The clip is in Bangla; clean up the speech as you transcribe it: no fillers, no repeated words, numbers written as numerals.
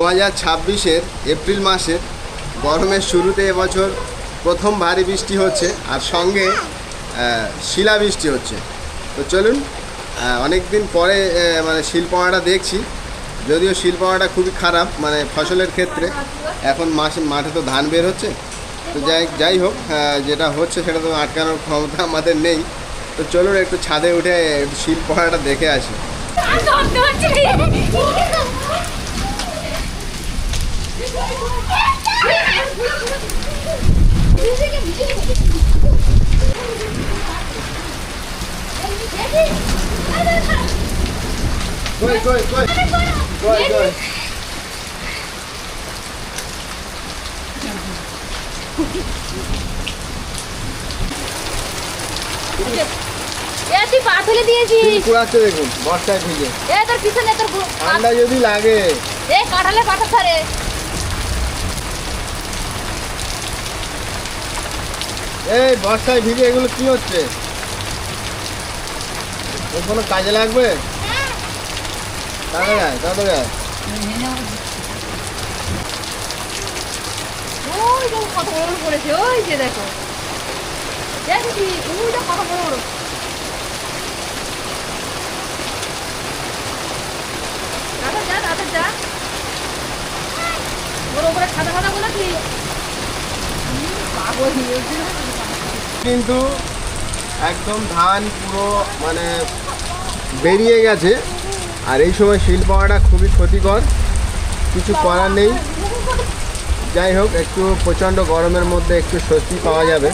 2026-এর এপ্রিল মাসের গরমের শুরুতে এবছর প্রথম ভারী বৃষ্টি হচ্ছে আর সঙ্গে শিলাবৃষ্টি হচ্ছে। তো চলুন অনেক দিন পরে মানে শিলপোয়াটা দেখছি, যদিও শিলপোয়াটা খুবই খারাপ মানে ফসলের ক্ষেত্রে। এখন মাঠে তো ধান বের হচ্ছে, তো যাই হোক যেটা হচ্ছে সেটা তো আটকানোর ক্ষমতা আমাদের নেই। তো চলুন একটু ছাদে উঠে একটু শিলপোয়াটা দেখে আসি। দেখুন বর্ষায় ভিজে ঠান্ডা যদি লাগে এই বর্ষায় ভিজে এগুলো কি হচ্ছে? কোনো কাজে লাগবে? দাদা গায়ে কত বড় পড়েছে, ওই যে দেখো দেখি ওইটা কত বড় বড়। যা ওর উপরে সাদা সাদা গুলো কি কিন্তু একদম ধান পুরো মানে বেরিয়ে গেছে। আর এই সময় শিল পাওয়াটা খুবই ক্ষতিকর, কিছু করার নেই। যাই হোক একটু প্রচণ্ড গরমের মধ্যে একটু স্বস্তি পাওয়া যাবে।